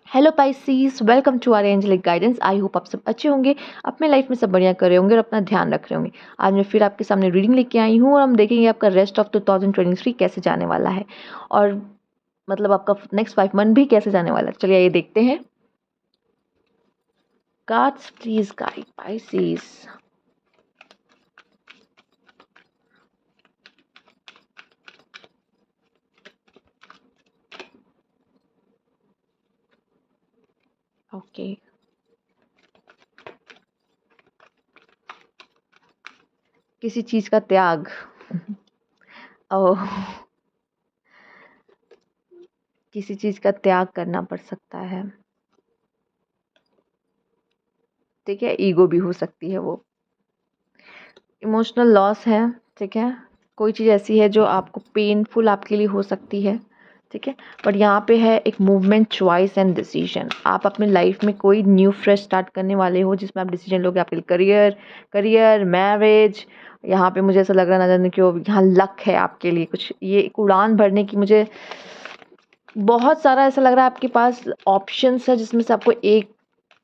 Hello Pisces, welcome to our angelic guidance. I hope आप सब अच्छे होंगे, अपने लाइफ में सब बढ़िया कर रहे होंगे और अपना ध्यान रख रहे होंगे। आज मैं फिर आपके सामने रीडिंग लेके आई हूँ और हम देखेंगे आपका रेस्ट ऑफ 2023 कैसे जाने वाला है और मतलब आपका नेक्स्ट 5 मंथ भी कैसे जाने वाला है। चलिए ये देखते हैं। Cards please guide Pisces. Okay, किसी चीज का त्याग। ओह, किसी चीज का त्याग करना पड़ सकता है। ठीक है, ईगो भी हो सकती है वो। इमोशनल लॉस है। ठीक है, कोई चीज़ ऐसी है जो आपको पेनफुल आपके लिए हो सकती है। ठीक है, बट यहाँ पे है एक मूवमेंट, चॉइस एंड डिसीजन। आप अपने लाइफ में कोई न्यू फ्रेश स्टार्ट करने वाले हो जिसमें आप डिसीजन लोगे आपके लिए। Career marriage. यहाँ पे मुझे ऐसा लग रहा है, ना जाने क्यों यहाँ लक है आपके लिए कुछ, ये एक उड़ान भरने की। मुझे बहुत सारा ऐसा लग रहा है आपके पास ऑप्शंस है जिसमें से आपको एक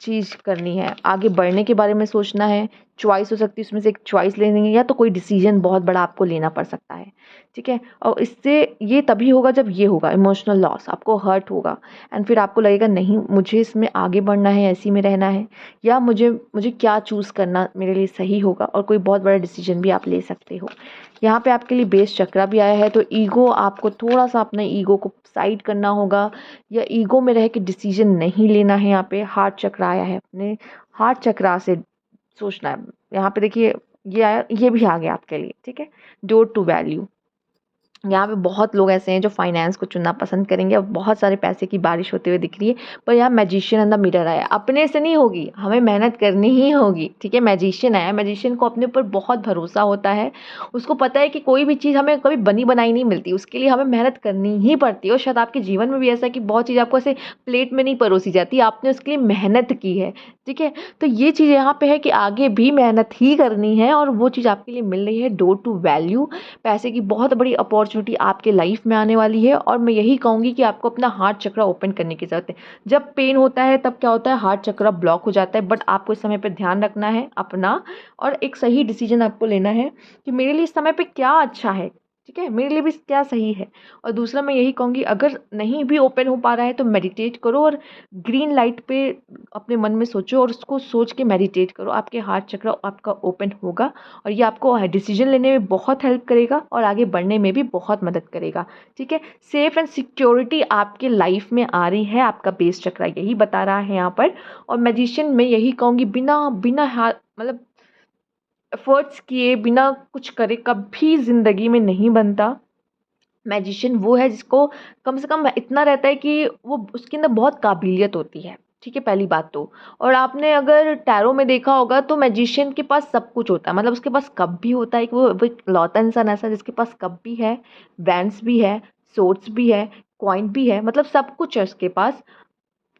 चीज़ करनी है, आगे बढ़ने के बारे में सोचना है। चॉइस हो सकती है, उसमें से एक चॉइस लेनी है या तो कोई डिसीजन बहुत बड़ा आपको लेना पड़ सकता है। ठीक है, और इससे ये तभी होगा जब ये होगा इमोशनल लॉस, आपको हर्ट होगा एंड फिर आपको लगेगा नहीं मुझे इसमें आगे बढ़ना है, ऐसी में रहना है, या मुझे मुझे क्या चूज़ करना मेरे लिए सही होगा, और कोई बहुत बड़ा डिसीजन भी आप ले सकते हो। यहाँ पे आपके लिए बेस चक्रा भी आया है, तो ईगो, आपको थोड़ा सा अपने ईगो को साइड करना होगा या ईगो में रह के डिसीजन नहीं लेना है। यहाँ पे हार्ट चक्र आया है, अपने हार्ट चक्रा से सोचना है। यहाँ पे देखिए ये आया, ये भी आ गया आपके लिए। ठीक है, डोर टू वैल्यू। यहाँ पे बहुत लोग ऐसे हैं जो फाइनेंस को चुनना पसंद करेंगे और बहुत सारे पैसे की बारिश होते हुए दिख रही है। पर यहाँ मैजिशियन एंड द मिरर आया, अपने से नहीं होगी, हमें मेहनत करनी ही होगी। ठीक है, मैजिशियन आया, मैजिशियन को अपने ऊपर बहुत भरोसा होता है। उसको पता है कि कोई भी चीज़ हमें कभी बनी बनाई नहीं मिलती, उसके लिए हमें मेहनत करनी ही पड़ती है। और शायद आपके जीवन में भी ऐसा है कि बहुत चीज़ आपको ऐसे प्लेट में नहीं परोसी जाती, आपने उसके लिए मेहनत की है। ठीक है, तो ये चीज़ यहाँ पे है कि आगे भी मेहनत ही करनी है और वो चीज़ आपके लिए मिल रही है। डोर टू वैल्यू, पैसे की बहुत बड़ी अपॉर्चुनिटी आपके लाइफ में आने वाली है। और मैं यही कहूँगी कि आपको अपना हार्ट चक्र ओपन करने की ज़रूरत है। जब पेन होता है तब क्या होता है, हार्ट चक्र ब्लॉक हो जाता है। बट आपको इस समय पे ध्यान रखना है अपना, और एक सही डिसीजन आपको लेना है कि मेरे लिए इस समय पे क्या अच्छा है। ठीक है, मेरे लिए भी क्या सही है। और दूसरा मैं यही कहूँगी, अगर नहीं भी ओपन हो पा रहा है तो मेडिटेट करो और ग्रीन लाइट पे अपने मन में सोचो और उसको सोच के मेडिटेट करो। आपके हार्ट चक्र आपका ओपन होगा और ये आपको डिसीजन लेने में बहुत हेल्प करेगा और आगे बढ़ने में भी बहुत मदद करेगा। ठीक है, सेफ एंड सिक्योरिटी आपके लाइफ में आ रही है, आपका बेस चक्र यही बता रहा है यहाँ पर। और मैजिशियन में यही कहूँगी, बिना बिना मतलब एफर्ट्स किए, बिना कुछ करे कभी ज़िंदगी में नहीं बनता। मैजिशियन वो है जिसको कम से कम इतना रहता है कि वो उसके अंदर बहुत काबिलियत होती है। ठीक है, पहली बात तो। और आपने अगर टैरो में देखा होगा तो मैजिशियन के पास सब कुछ होता है, मतलब उसके पास कप भी होता है कि वो इकलौता इंसान ऐसा है जिसके पास कप भी है, वैंड्स भी है, सोर्ड्स भी है, कॉइन भी है, मतलब सब कुछ है उसके पास।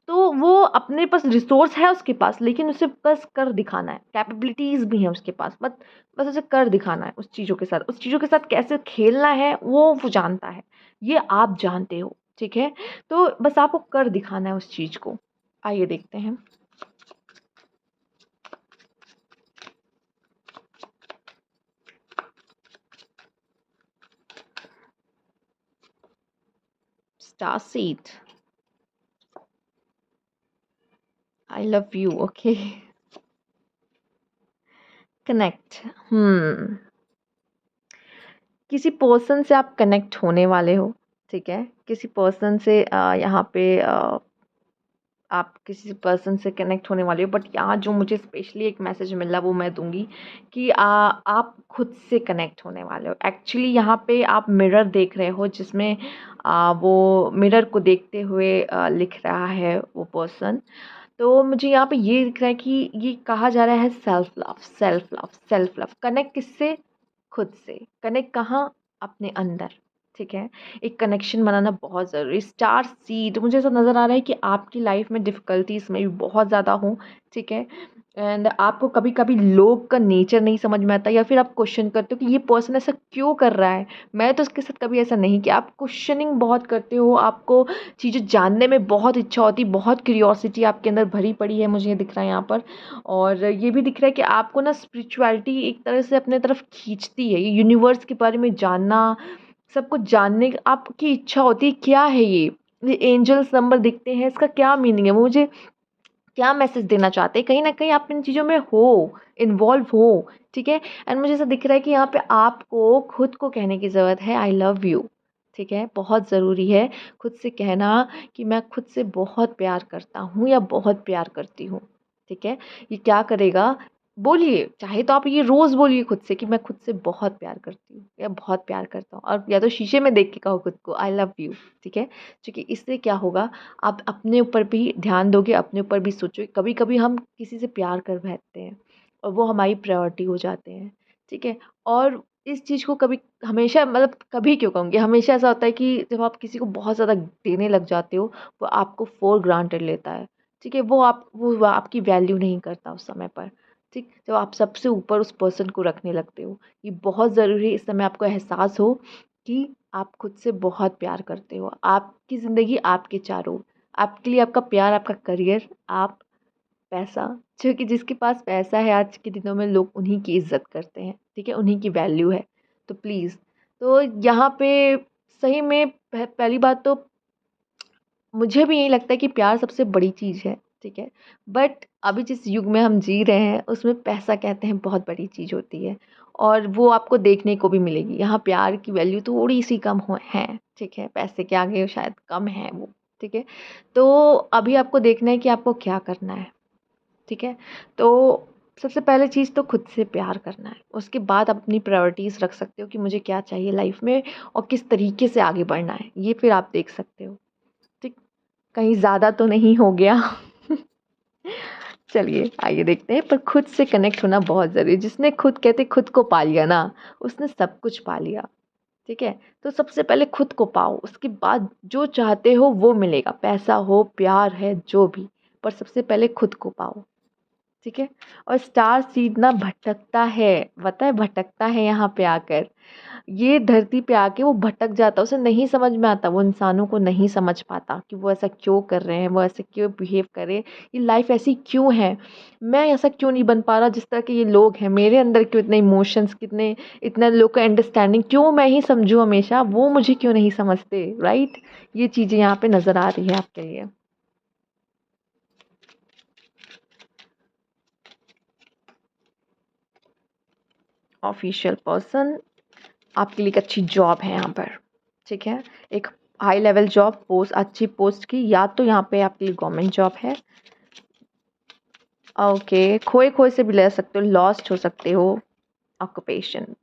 तो वो अपने पास रिसोर्स है उसके पास, लेकिन उसे बस कर दिखाना है, कैपेबिलिटीज़ भी हैं उसके पास, बस बस उसे कर दिखाना है। उस चीज़ों के साथ, उस चीज़ों के साथ कैसे खेलना है वो जानता है, ये आप जानते हो। ठीक है, तो बस आपको कर दिखाना है उस चीज़ को। आइए देखते हैं। Star seed, I love you. Okay, connect. किसी पर्सन से आप कनेक्ट होने वाले हो। ठीक है, किसी पर्सन से यहाँ पे आप किसी पर्सन से कनेक्ट होने वाले हो। बट यहाँ जो मुझे स्पेशली एक मैसेज मिला वो मैं दूंगी कि आप खुद से कनेक्ट होने वाले हो। एक्चुअली यहाँ पे आप मिरर देख रहे हो जिसमें वो मिरर को देखते हुए लिख रहा है वो पर्सन। तो मुझे यहाँ पे ये दिख रहा है कि ये कहा जा रहा है self love, self love, self love. Connect किससे? खुद से। कनेक्ट कहाँ? अपने अंदर। ठीक है, एक कनेक्शन बनाना बहुत ज़रूरी। स्टार सीड, मुझे ऐसा नज़र आ रहा है कि आपकी लाइफ में डिफ़िकल्टीज़ में भी बहुत ज़्यादा हो। ठीक है, एंड आपको कभी कभी लोग का नेचर नहीं समझ में आता, या फिर आप क्वेश्चन करते हो कि ये पर्सन ऐसा क्यों कर रहा है। मैं तो उसके साथ कभी ऐसा नहीं किया। आप क्वेश्चनिंग बहुत करते हो, आपको चीज़ें जानने में बहुत इच्छा होती, बहुत क्यूरियोसिटी आपके अंदर भरी पड़ी है, मुझे ये दिख रहा है यहाँ पर। और ये भी दिख रहा है कि आपको ना स्पिरिचुअलिटी एक तरह से अपने तरफ खींचती है, ये यूनिवर्स के बारे में जानना, सब कुछ जानने की आपकी इच्छा होती है। क्या है ये एंजल्स नंबर दिखते हैं, इसका क्या मीनिंग है, वो मुझे क्या मैसेज देना चाहते हैं। कहीं न कहीं आप इन चीज़ों में हो, इन्वॉल्व हो, ठीक है? एंड मुझे ऐसा दिख रहा है कि यहाँ पे आपको खुद को कहने की ज़रूरत है, आई लव यू, ठीक है? बहुत ज़रूरी है खुद से कहना कि मैं खुद से बहुत प्यार करता हूँ या बहुत प्यार करती हूँ, ठीक है? ये क्या करेगा, बोलिए, चाहे तो आप ये रोज़ बोलिए खुद से कि मैं खुद से बहुत प्यार करती हूँ या बहुत प्यार करता हूँ, और या तो शीशे में देख के कहो खुद को आई लव यू, ठीक है? क्योंकि इससे क्या होगा, आप अपने ऊपर भी ध्यान दोगे, अपने ऊपर भी सोचोगे। कभी-कभी हम किसी से प्यार कर बैठते हैं और वो हमारी प्रायोरिटी हो जाते हैं, ठीक है? और इस चीज़ को कभी हमेशा, मतलब कभी क्यों कहूँगी, हमेशा ऐसा होता है कि जब आप किसी को बहुत ज़्यादा देने लग जाते हो, वो आपको फॉर ग्रांटेड लेता है, ठीक है? वो आपकी वैल्यू नहीं करता उस समय पर, ठीक? जब आप सबसे ऊपर उस पर्सन को रखने लगते हो। ये बहुत ज़रूरी है इस समय आपको एहसास हो कि आप खुद से बहुत प्यार करते हो। आपकी ज़िंदगी आपके चारों, आपके लिए आपका प्यार, आपका करियर, आप, पैसा, क्योंकि जिसके पास पैसा है आज के दिनों में लोग उन्हीं की इज़्ज़त करते हैं, ठीक है? उन्हीं की वैल्यू है। तो प्लीज़, तो यहाँ पे सही में पहली बात तो मुझे भी यही लगता है कि प्यार सबसे बड़ी चीज़ है, ठीक है? बट अभी जिस युग में हम जी रहे हैं, उसमें पैसा कहते हैं बहुत बड़ी चीज़ होती है, और वो आपको देखने को भी मिलेगी। यहाँ प्यार की वैल्यू थोड़ी-सी कम हो है, ठीक है? पैसे के आगे शायद कम है वो, ठीक है? तो अभी आपको देखना है कि आपको क्या करना है, ठीक है? तो सबसे पहले चीज़ तो खुद से प्यार करना है। उसके बाद आप अपनी प्रायोरिटीज़ रख सकते हो कि मुझे क्या चाहिए लाइफ़ में और किस तरीके से आगे बढ़ना है, ये फिर आप देख सकते हो, ठीक? कहीं ज़्यादा तो नहीं हो गया। चलिए आइए देखते हैं, पर खुद से कनेक्ट होना बहुत ज़रूरी है। जिसने खुद, कहते खुद को पा लिया ना, उसने सब कुछ पा लिया, ठीक है? तो सबसे पहले खुद को पाओ, उसके बाद जो चाहते हो वो मिलेगा, पैसा हो, प्यार है, जो भी, पर सबसे पहले खुद को पाओ। ठीक है? और स्टार सीड ना भटकता है, पता है भटकता है यहाँ पे आकर। ये धरती पे आके वो भटक जाता है, उसे नहीं समझ में आता, वो इंसानों को नहीं समझ पाता कि वो ऐसा क्यों कर रहे हैं, वो ऐसे क्यों बिहेव कर रहे हैं, ये लाइफ ऐसी क्यों है, मैं ऐसा क्यों नहीं बन पा रहा जिस तरह के ये लोग हैं, मेरे अंदर क्यों इतने इमोशंस, कितने इतना लोग का अंडरस्टैंडिंग, क्यों मैं ही समझूँ हमेशा, वो मुझे क्यों नहीं समझते, राइट? ये चीज़ें यहाँ पे नज़र आ रही है आपके लिए। ऑफिशियल पर्सन, आपके लिए एक अच्छी जॉब है यहाँ पर, ठीक है? एक हाई लेवल जॉब, पोस्ट, अच्छी पोस्ट की, या तो यहाँ पे आपके लिए गवर्नमेंट जॉब है। ओके, खोए-खोए से भी ले सकते हो, लॉस्ट हो सकते हो, ऑक्यूपेशन।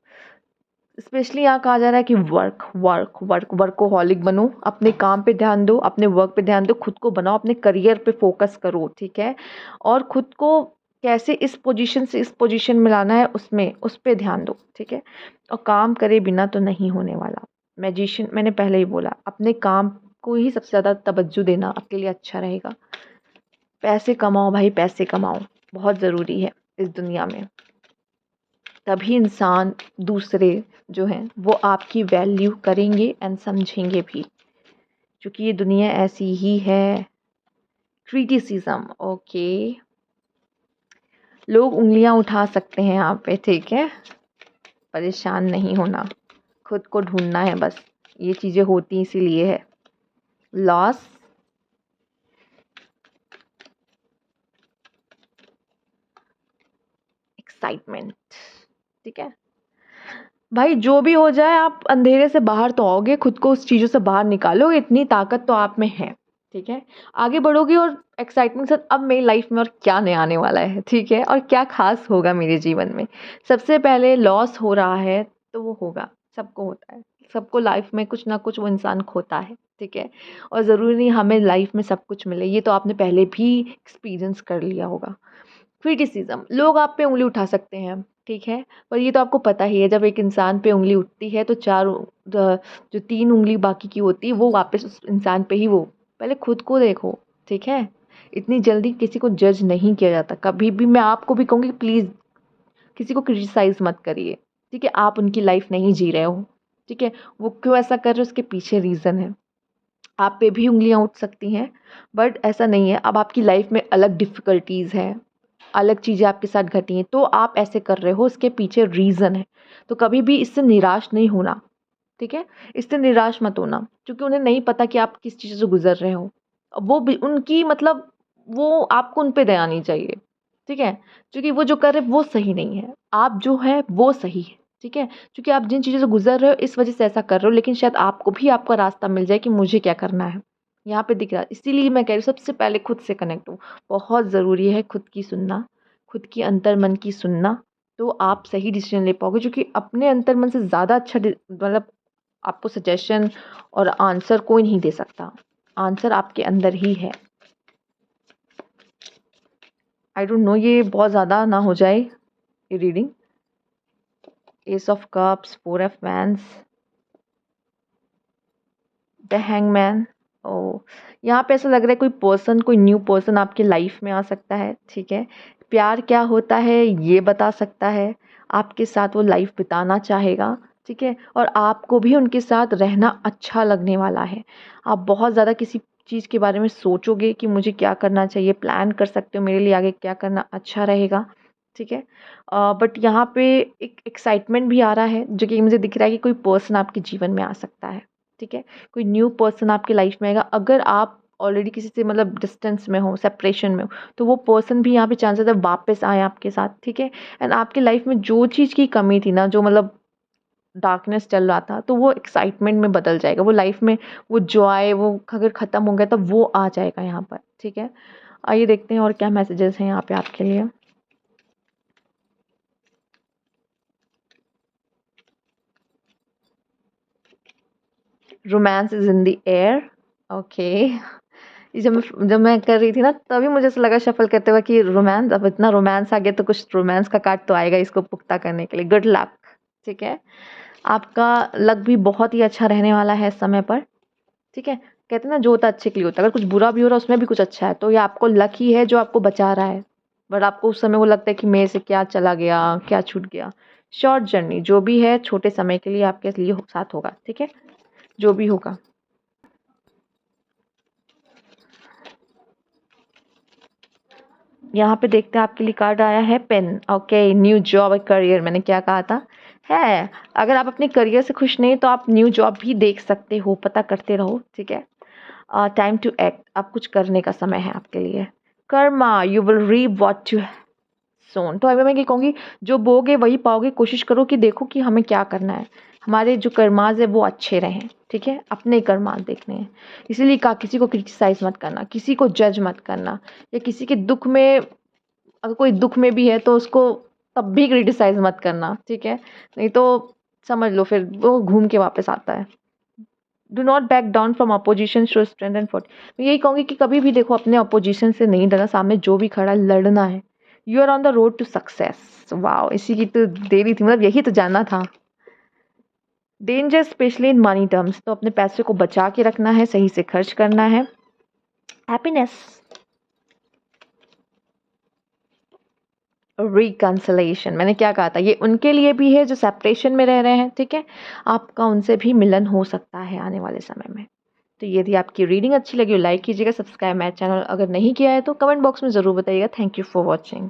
स्पेशली यहाँ कहा जा रहा है कि वर्कोहॉलिक बनो, अपने काम पे ध्यान दो, अपने वर्क पे ध्यान दो, खुद को बनाओ, अपने करियर पे फोकस करो, ठीक है? और खुद को कैसे इस पोजीशन से इस पोजीशन में लाना है, उसमें उस पे ध्यान दो, ठीक है? और काम करे बिना तो नहीं होने वाला। मैजिशियन, मैंने पहले ही बोला, अपने काम को ही सबसे ज़्यादा तवज्जो देना आपके लिए अच्छा रहेगा। पैसे कमाओ भाई, पैसे कमाओ, बहुत ज़रूरी है इस दुनिया में। तभी इंसान दूसरे जो हैं वो आपकी वैल्यू करेंगे एंड समझेंगे भी, क्योंकि ये दुनिया ऐसी ही है। क्रिटिसिज्म, ओके, लोग उंगलियां उठा सकते हैं यहाँ पे, ठीक है? परेशान नहीं होना, खुद को ढूंढना है बस, ये चीज़ें होती इसीलिए है। लॉस, एक्साइटमेंट, ठीक है? भाई जो भी हो जाए, आप अंधेरे से बाहर तो आओगे, खुद को उस चीज़ों से बाहर निकालोगे, इतनी ताकत तो आप में है, ठीक है? आगे बढ़ोगे और एक्साइटमेंट के साथ, अब मेरी लाइफ में और क्या नया आने वाला है, ठीक है? और क्या खास होगा मेरे जीवन में। सबसे पहले लॉस हो रहा है तो वो होगा, सबको होता है, सबको लाइफ में कुछ ना कुछ वो इंसान खोता है, ठीक है? और ज़रूरी नहीं हमें लाइफ में सब कुछ मिले, ये तो आपने पहले भी एक्सपीरियंस कर लिया होगा। क्रिटिसिज्म, लोग आप पे उँगली उठा सकते हैं, ठीक है? पर ये तो आपको पता ही है, जब एक इंसान पे उँगली उठती है तो जो 3 उँगली बाकी की होती है वो वापस उस इंसान पे ही, वो पहले खुद को देखो, ठीक है? इतनी जल्दी किसी को जज नहीं किया जाता। कभी भी मैं आपको भी कहूँगी प्लीज़ किसी को क्रिटिसाइज़ मत करिए, ठीक है? आप उनकी लाइफ नहीं जी रहे हो, ठीक है? वो क्यों ऐसा कर रहे हो उसके पीछे रीज़न है। आप पे भी उँगलियाँ उठ सकती हैं, बट ऐसा नहीं है। अब आपकी लाइफ में अलग डिफ़िकल्टीज़ हैं, अलग चीज़ें आपके साथ घटी हैं, तो आप ऐसे कर रहे हो, उसके पीछे रीज़न है। तो कभी भी इससे निराश नहीं होना, ठीक है? इससे निराश मत होना, क्योंकि उन्हें नहीं पता कि आप किस चीज़ से गुज़र रहे हो। वो भी उनकी मतलब वो आपको उन पे दया नहीं चाहिए, ठीक है? क्योंकि वो जो कर रहे हैं वो सही नहीं है, आप जो है वो सही है, ठीक है? क्योंकि आप जिन चीज़ों से गुज़र रहे हो इस वज़ह से ऐसा कर रहे हो, लेकिन शायद आपको भी आपका रास्ता मिल जाए कि मुझे क्या करना है। यहाँ पे दिख रहा है, इसीलिए मैं कह रही हूँ सबसे पहले खुद से कनेक्ट हो। बहुत ज़रूरी है खुद की सुनना, खुद की अंतर्मन की सुनना, तो आप सही डिसीज़न ले पाओगे, क्योंकि अपने अंतर्मन से ज़्यादा अच्छा मतलब आपको सजेशन और आंसर कोई नहीं दे सकता। आंसर आपके अंदर ही है। आई डोंट नो ये बहुत ज़्यादा ना हो जाए ये reading. Ace of cups, four of wands, the hangman. Oh! यहाँ पे ऐसा लग रहा है कोई पर्सन, कोई न्यू पर्सन आपकी लाइफ में आ सकता है, ठीक है? प्यार क्या होता है ये बता सकता है, आपके साथ वो लाइफ बिताना चाहेगा, ठीक है? और आपको भी उनके साथ रहना अच्छा लगने वाला है। आप बहुत ज़्यादा किसी चीज़ के बारे में सोचोगे कि मुझे क्या करना चाहिए, प्लान कर सकते हो मेरे लिए आगे क्या करना अच्छा रहेगा, ठीक है? बट यहाँ पे एक एक्साइटमेंट भी आ रहा है, जो कि मुझे दिख रहा है कि कोई पर्सन आपके जीवन में आ सकता है, ठीक है? कोई न्यू पर्सन आपकी लाइफ में आएगा। अगर आप ऑलरेडी किसी से मतलब डिस्टेंस में हो, सेपरेशन में हो, तो वो पर्सन भी यहाँ पे चांसेस है वापस आए आपके साथ, ठीक है? एंड आपकी लाइफ में जो चीज़ की कमी थी ना, जो मतलब डार्कनेस चल रहा था, तो वो एक्साइटमेंट में बदल जाएगा। वो लाइफ में वो जॉय वो अगर ख़त्म हो गया तब वो आ जाएगा यहाँ पर, ठीक है? आइए देखते हैं और क्या मैसेजेस हैं यहाँ पे आपके लिए। Romance is in the air. Okay. ये जब मैं कर रही थी ना तभी मुझे ऐसा लगा शफ़ल करते हुए कि रोमांस, अब इतना रोमांस आ गया तो कुछ रोमांस का कार्ड तो आएगा इसको पुख्ता करने के लिए। गुड लक, ठीक है? आपका लक भी बहुत ही अच्छा रहने वाला है इस समय पर, ठीक है? कहते हैं ना जो होता है अच्छे के लिए होता है। अगर कुछ बुरा भी हो रहा है उसमें भी कुछ अच्छा है, तो ये आपको लक ही है जो आपको बचा रहा है। बट आपको उस समय वो लगता है कि मेरे से क्या चला गया, क्या छूट गया। शॉर्ट जर्नी जो भी है छोटे समय के लिए आपके लिए साथ होगा, ठीक है? जो भी होगा। यहाँ पे देखते हैं आपके लिए कार्ड आया है पेन। ओके, न्यू जॉब और करियर, मैंने क्या कहा था है। अगर आप अपने करियर से खुश नहीं तो आप न्यू जॉब भी देख सकते हो, पता करते रहो, ठीक है? टाइम टू एक्ट, अब कुछ करने का समय है आपके लिए। कर्मा, you will reap what you sown. तो अभी मैं ये कहूँगी जो बोगे वही पाओगे। कोशिश करो कि देखो कि हमें क्या करना है, हमारे जो कर्माज है वो अच्छे रहें, ठीक है? अपने कर्माज देखने हैं। इसीलिए कहा किसी को क्रिटिसाइज मत करना, किसी को जज मत करना, या किसी के दुख में अगर कोई दुख में भी है तो उसको तब भी क्रिटिसाइज़ मत करना, ठीक है? नहीं तो समझ लो फिर वो घूम के वापस आता है। Do not back down from opposition, show strength and fort. मैं यही कहूँगी कि कभी भी देखो अपने अपोजिशन से नहीं डरना, सामने जो भी खड़ा है लड़ना है। You are on the road to success. Wow! इसी की तो देरी थी, मतलब यही तो जानना था। Danger specially in money terms, तो अपने पैसे को बचा के रखना है, सही से खर्च करना है। हैप्पीनेस, रिकंसलेशन, मैंने क्या कहा था ये उनके लिए भी है जो सेपरेशन में रह रहे हैं, ठीक है? आपका उनसे भी मिलन हो सकता है आने वाले समय में। तो यदि आपकी रीडिंग अच्छी लगी हो लाइक कीजिएगा, सब्सक्राइब माय चैनल अगर नहीं किया है तो कमेंट बॉक्स में ज़रूर बताइएगा। Thank you for watching.